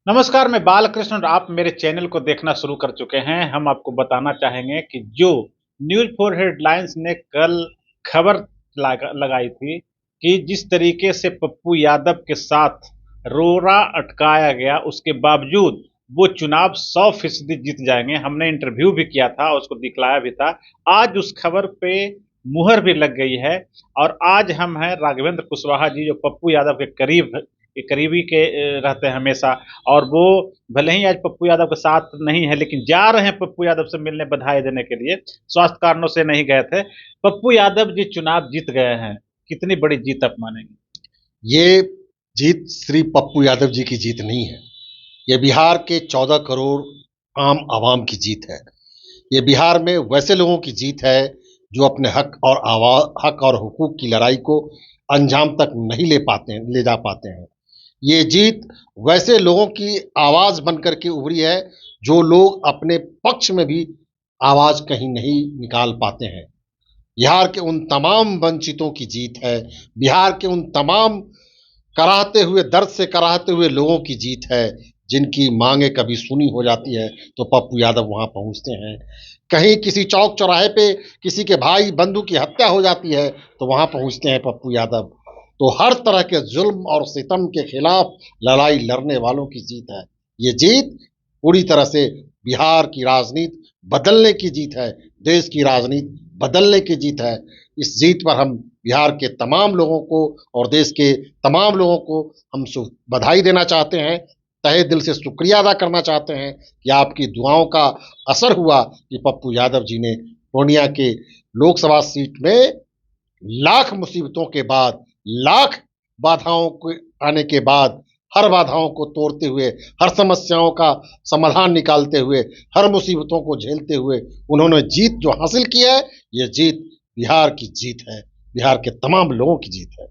नमस्कार, मैं बालकृष्ण और आप मेरे चैनल को देखना शुरू कर चुके हैं। हम आपको बताना चाहेंगे कि जो न्यूज़ फॉर हेडलाइंस ने कल खबर लगाई थी कि जिस तरीके से पप्पू यादव के साथ रोड़ा अटकाया गया, उसके बावजूद वो चुनाव 100% जीत जाएंगे। हमने इंटरव्यू भी किया था, उसको दिखलाया भी था। आज उस खबर पे मुहर भी लग गई है और आज हम हैं राघवेंद्र कुशवाहा जी, जो पप्पू यादव के करीबी के रहते हैं हमेशा। और वो भले ही आज पप्पू यादव के साथ नहीं है, लेकिन जा रहे हैं पप्पू यादव से मिलने, बधाई देने के लिए। स्वास्थ्य कारणों से नहीं गए थे। पप्पू यादव जी चुनाव जीत गए हैं, कितनी बड़ी जीत आप मानेंगे? ये जीत श्री पप्पू यादव जी की जीत नहीं है। ये बिहार के 14 करोड़ आम आवाम की जीत है। ये बिहार में वैसे लोगों की जीत है जो अपने हक और हुकूक की लड़ाई को अंजाम तक नहीं ले जा पाते हैं। ये जीत वैसे लोगों की आवाज बनकर के उभरी है जो लोग अपने पक्ष में भी आवाज कहीं नहीं निकाल पाते हैं। बिहार के उन तमाम वंचितों की जीत है। बिहार के उन तमाम कराहते हुए, दर्द से कराहते हुए लोगों की जीत है जिनकी मांगे कभी सुनी हो जाती है तो पप्पू यादव वहां पहुंचते हैं। कहीं किसी चौक चौराहे पे किसी के भाई बंधु की हत्या हो जाती है तो वहां पहुंचते हैं पप्पू यादव। तो हर तरह के जुल्म और सितम के खिलाफ लड़ाई लड़ने वालों की जीत है। ये जीत पूरी तरह से बिहार की राजनीति बदलने की जीत है, देश की राजनीति बदलने की जीत है। इस जीत पर हम बिहार के तमाम लोगों को और देश के तमाम लोगों को हम बधाई देना चाहते हैं, तहे दिल से शुक्रिया अदा करना चाहते हैं कि आपकी दुआओं का असर हुआ कि पप्पू यादव जी ने पूर्णिया के लोकसभा सीट में लाख मुसीबतों के बाद, लाख बाधाओं के आने के बाद, हर बाधाओं को तोड़ते हुए, हर समस्याओं का समाधान निकालते हुए, हर मुसीबतों को झेलते हुए उन्होंने जीत जो हासिल की है, ये जीत बिहार की जीत है, बिहार के तमाम लोगों की जीत है।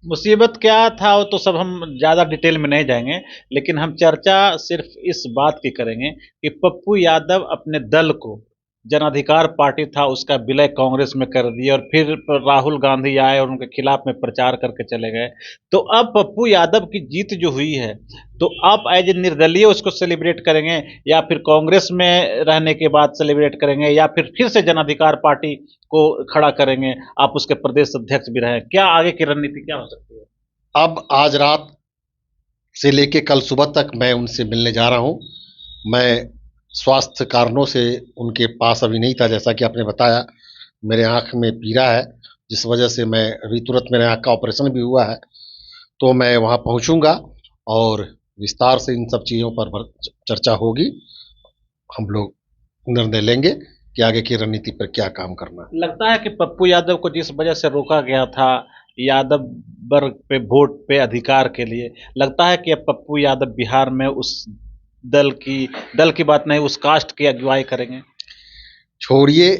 मुसीबत क्या था वो तो सब हम ज़्यादा डिटेल में नहीं जाएंगे, लेकिन हम चर्चा सिर्फ इस बात की करेंगे कि पप्पू यादव अपने दल को, जन अधिकार पार्टी था उसका विलय कांग्रेस में कर दिया और फिर राहुल गांधी आए और उनके खिलाफ में प्रचार करके चले गए। तो अब पप्पू यादव की जीत जो हुई है, तो आप एज ए निर्दलीय उसको सेलिब्रेट करेंगे या फिर कांग्रेस में रहने के बाद सेलिब्रेट करेंगे या फिर से जन अधिकार पार्टी को खड़ा करेंगे, आप उसके प्रदेश अध्यक्ष भी रहे, क्या आगे की रणनीति क्या हो सकती है? अब आज रात से लेके कल सुबह तक मैं उनसे मिलने जा रहा हूँ। मैं स्वास्थ्य कारणों से उनके पास अभी नहीं था, जैसा कि आपने बताया मेरे आँख में पीड़ा है, जिस वजह से मैं अभी तुरंत मेरे आँख का ऑपरेशन भी हुआ है। तो मैं वहाँ पहुँचूँगा और विस्तार से इन सब चीज़ों पर चर्चा होगी। हम लोग निर्णय लेंगे कि आगे की रणनीति पर क्या काम करना है। लगता है कि पप्पू यादव को जिस वजह से रोका गया था यादव वर्ग पे वोट पे अधिकार के लिए, लगता है कि अब पप्पू यादव बिहार में उस दल की बात नहीं, उस कास्ट की अगुवाई करेंगे। छोड़िए,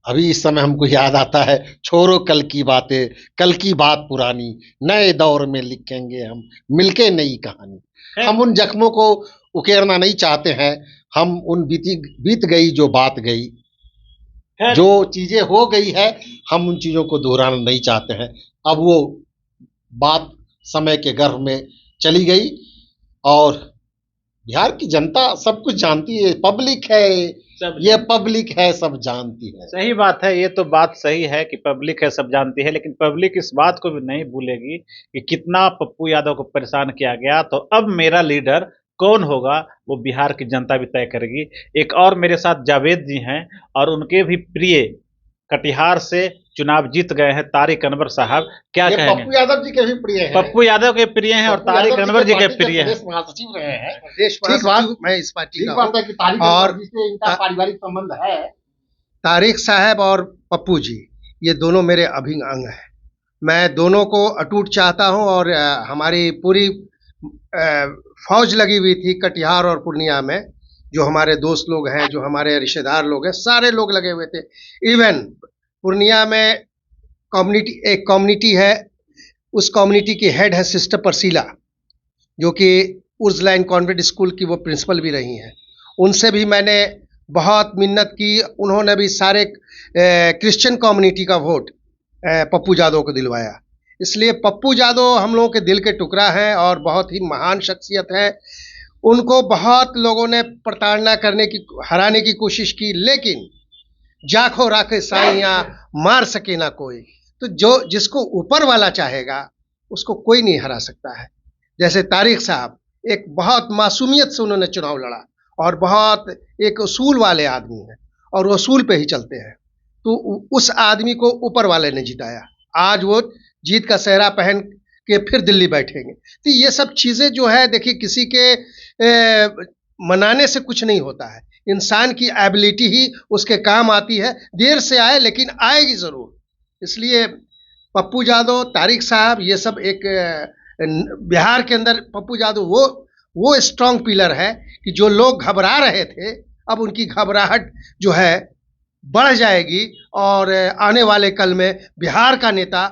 अभी इस समय हमको याद आता है, छोड़ो कल की बातें, कल की बात पुरानी, नए दौर में लिखेंगे हम मिलके नई कहानी। हम उन जख्मों को उकेरना नहीं चाहते हैं। हम उन बीत गई जो बात गई, जो चीजें हो गई है, हम उन चीजों को दोहराना नहीं चाहते हैं। अब वो बात समय के गर्भ में चली गई और बिहार की जनता सब कुछ जानती है, पब्लिक है, ये पब्लिक है, सब जानती है। सही बात है, ये तो बात सही है कि पब्लिक है, सब जानती है, लेकिन पब्लिक इस बात को भी नहीं भूलेगी कि कितना पप्पू यादव को परेशान किया गया। तो अब मेरा लीडर कौन होगा वो बिहार की जनता भी तय करेगी। एक और मेरे साथ जावेद जी हैं और उनके भी प्रिय कटिहार से चुनाव जीत गए हैं तारिक अनवर साहब, क्या कहेंगे? पप्पू यादव जी के भी प्रिय हैं। पप्पू यादव के प्रिय हैं और तारिक अनवर जी के प्रिय हैं। महासचिव रहे हैं। ठीक बात, मैं इस पार्टी का बात है कि तारिक और अनवर जी से इनका पारिवारिक संबंध है। तारिक साहब और पप्पू जी ये दोनों मेरे अभिन्न अंग हैं। मैं दोनों को अटूट चाहता हूं और हमारी पूरी फौज लगी हुई थी कटिहार और पूर्णिया में, जो हमारे दोस्त लोग हैं, जो हमारे रिश्तेदार लोग हैं, सारे लोग लगे हुए थे। इवन पूर्णिया में एक कम्युनिटी है, उस कम्युनिटी की हेड है सिस्टर परसीला, जो कि उर्जलाइन कॉन्वेंट स्कूल की वो प्रिंसिपल भी रही हैं। उनसे भी मैंने बहुत मिन्नत की, उन्होंने भी सारे क्रिश्चियन कम्युनिटी का वोट पप्पू यादव को दिलवाया। इसलिए पप्पू यादव हम लोगों के दिल के टुकड़ा हैं और बहुत ही महान शख्सियत है। उनको बहुत लोगों ने प्रताड़ना करने की, हराने की कोशिश की, लेकिन जाखो राखे साइयां मार सके ना कोई। तो जो जिसको ऊपर वाला चाहेगा उसको कोई नहीं हरा सकता है। जैसे तारिक साहब, एक बहुत मासूमियत से उन्होंने चुनाव लड़ा और बहुत एक उसूल वाले आदमी हैं और वो उसूल पे ही चलते हैं। तो उस आदमी को ऊपर वाले ने जिताया। आज वो जीत का सेहरा पहन के फिर दिल्ली बैठेंगे। तो ये सब चीजें जो है, देखिए, किसी के मनाने से कुछ नहीं होता है। इंसान की एबिलिटी ही उसके काम आती है, देर से आए लेकिन आएगी जरूर। इसलिए पप्पू यादव, तारिक साहब, ये सब एक बिहार के अंदर पप्पू यादव वो स्ट्रांग पिलर है कि जो लोग घबरा रहे थे, अब उनकी घबराहट जो है बढ़ जाएगी और आने वाले कल में बिहार का नेता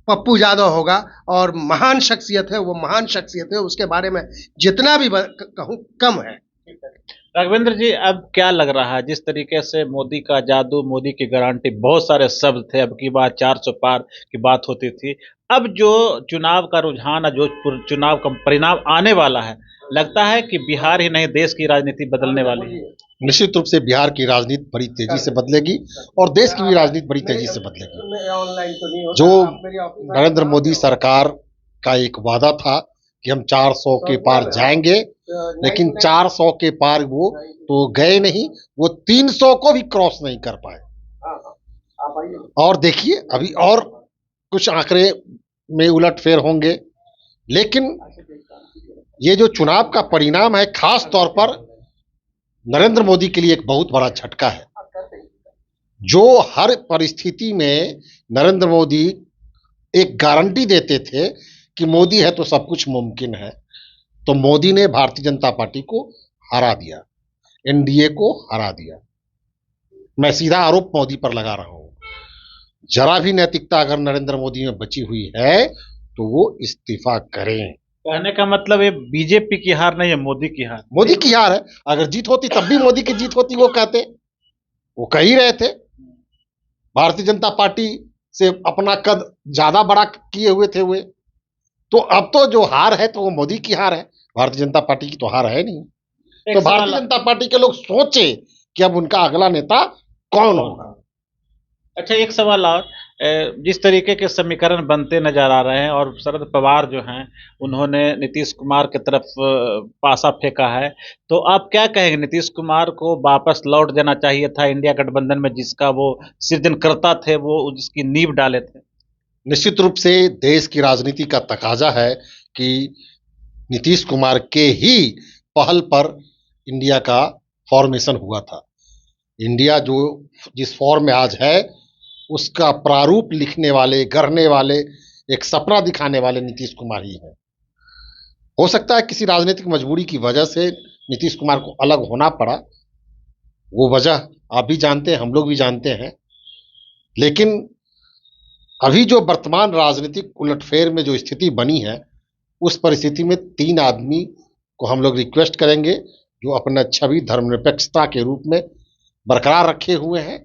पप्पू यादव होगा और महान शख्सियत है, वो महान शख्सियत है, उसके बारे में जितना भी कहूँ कम है। राघवेंद्र जी, अब क्या लग रहा है, जिस तरीके से मोदी का जादू, मोदी की गारंटी, बहुत सारे शब्द थे, अब की बात 400 पार की बात होती थी, अब जो चुनाव का रुझान है, जो चुनाव का परिणाम आने वाला है, लगता है कि बिहार ही नहीं देश की राजनीति बदलने वाली है। निश्चित रूप से बिहार की राजनीति बड़ी तेजी से बदलेगी और देश की भी राजनीति बड़ी तेजी से बदलेगी। जो नरेंद्र मोदी सरकार का एक वादा था कि हम 400 के पार जाएंगे, लेकिन 400 के पार वो तो गए नहीं, वो 300 को भी क्रॉस नहीं कर पाए। और देखिए, अभी और कुछ आंकड़े में उलटफेर होंगे, लेकिन ये जो चुनाव का परिणाम है, खास तौर पर नरेंद्र मोदी के लिए एक बहुत बड़ा झटका है। जो हर परिस्थिति में नरेंद्र मोदी एक गारंटी देते थे कि मोदी है तो सब कुछ मुमकिन है, तो मोदी ने भारतीय जनता पार्टी को हरा दिया, एनडीए को हरा दिया। मैं सीधा आरोप मोदी पर लगा रहा हूं। जरा भी नैतिकता अगर नरेंद्र मोदी में बची हुई है तो वो इस्तीफा करें। कहने का मतलब ये बीजेपी की हार नहीं है, मोदी की हार। मोदी की हार है। अगर जीत होती तब भी मोदी की जीत होती, वो कहते, वो कह ही रहे थे। भारतीय जनता पार्टी से अपना कद ज्यादा बड़ा किए हुए थे वे। तो अब तो जो हार है तो वो मोदी की हार है, भारतीय जनता पार्टी की तो हार है नहीं। तो भारतीय जनता पार्टी के लोग सोचे कि अब उनका अगला नेता कौन होगा। अच्छा, एक सवाल और, जिस तरीके के समीकरण बनते नजर आ रहे हैं और शरद पवार जो हैं उन्होंने नीतीश कुमार की तरफ पासा फेंका है, तो आप क्या कहेंगे, नीतीश कुमार को वापस लौट जाना चाहिए था इंडिया गठबंधन में, जिसका वो सृजनकर्ता थे, वो जिसकी नींव डाले थे? निश्चित रूप से देश की राजनीति का तकाजा है कि नीतीश कुमार के ही पहल पर इंडिया का फॉर्मेशन हुआ था। इंडिया जो जिस फॉर्म में आज है, उसका प्रारूप लिखने वाले, गढ़ने वाले, एक सपना दिखाने वाले नीतीश कुमार ही हैं। हो सकता है किसी राजनीतिक मजबूरी की वजह से नीतीश कुमार को अलग होना पड़ा, वो वजह आप भी जानते हैं, हम लोग भी जानते हैं। लेकिन अभी जो वर्तमान राजनीतिक उलटफेर में जो स्थिति बनी है, उस परिस्थिति में 3 आदमी को हम लोग रिक्वेस्ट करेंगे जो अपना छवि धर्मनिरपेक्षता के रूप में बरकरार रखे हुए हैं।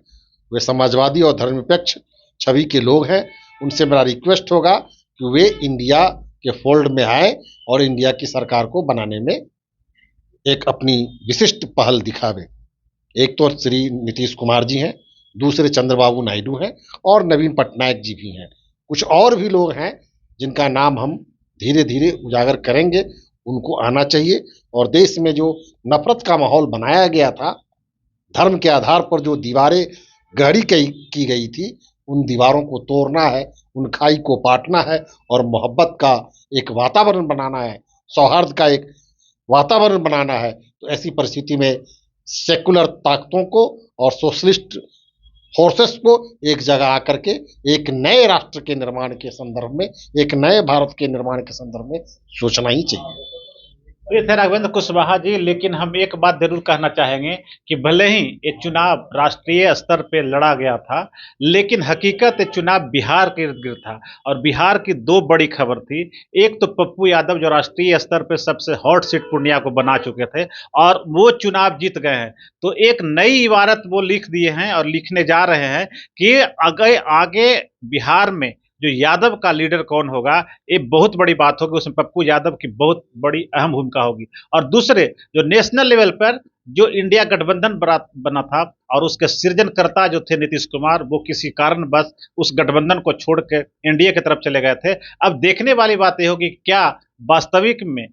वे समाजवादी और धर्मनिरपेक्ष छवि के लोग हैं। उनसे मेरा रिक्वेस्ट होगा कि वे इंडिया के फोल्ड में आए और इंडिया की सरकार को बनाने में एक अपनी विशिष्ट पहल दिखावे। एक तो श्री नीतीश कुमार जी हैं, दूसरे चंद्रबाबू नायडू हैं और नवीन पटनायक जी भी हैं। कुछ और भी लोग हैं जिनका नाम हम धीरे धीरे उजागर करेंगे। उनको आना चाहिए और देश में जो नफरत का माहौल बनाया गया था, धर्म के आधार पर जो दीवारें गहरी की गई थी, उन दीवारों को तोड़ना है, उन खाई को पाटना है और मोहब्बत का एक वातावरण बनाना है, सौहार्द का एक वातावरण बनाना है। तो ऐसी परिस्थिति में सेकुलर ताकतों को और सोशलिस्ट फोर्सेस को एक जगह आकर के एक नए राष्ट्र के निर्माण के संदर्भ में, एक नए भारत के निर्माण के संदर्भ में सोचना ही चाहिए। ये थे राघवेंद्र कुशवाहा जी। लेकिन हम एक बात जरूर कहना चाहेंगे कि भले ही ये चुनाव राष्ट्रीय स्तर पे लड़ा गया था, लेकिन हकीकत ये चुनाव बिहार के इर्द गिर्द था और बिहार की 2 बड़ी खबर थी। एक तो पप्पू यादव जो राष्ट्रीय स्तर पे सबसे हॉट सीट पूर्णिया को बना चुके थे और वो चुनाव जीत गए हैं, तो एक नई इबारत वो लिख दिए हैं और लिखने जा रहे हैं कि आगे बिहार में जो यादव का लीडर कौन होगा, ये बहुत बड़ी बात होगी। उसमें पप्पू यादव की बहुत बड़ी अहम भूमिका होगी। और दूसरे, जो नेशनल लेवल पर जो इंडिया गठबंधन बना था और उसके सृजनकर्ता जो थे नीतीश कुमार, वो किसी कारणवश उस गठबंधन को छोड़ के एनडीए की तरफ चले गए थे। अब देखने वाली बात यह होगी क्या वास्तविक में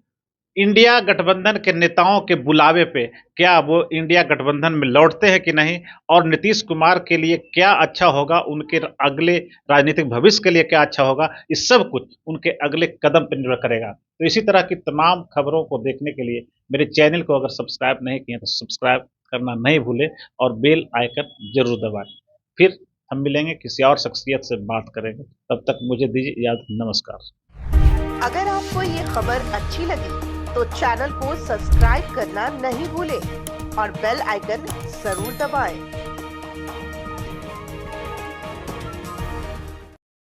इंडिया गठबंधन के नेताओं के बुलावे पे क्या वो इंडिया गठबंधन में लौटते हैं कि नहीं, और नीतीश कुमार के लिए क्या अच्छा होगा, उनके अगले राजनीतिक भविष्य के लिए क्या अच्छा होगा, इस सब कुछ उनके अगले कदम पर निर्भर करेगा। तो इसी तरह की तमाम खबरों को देखने के लिए मेरे चैनल को अगर सब्सक्राइब नहीं किए तो सब्सक्राइब करना नहीं भूलें और बेल आइकन जरूर दबाएं। फिर हम मिलेंगे, किसी और शख्सियत से बात करेंगे। तब तक मुझे दीजिए इजाजत, नमस्कार। अगर आपको ये खबर अच्छी लगी तो चैनल को सब्सक्राइब करना नहीं भूलें और बेल आइकन जरूर दबाएं।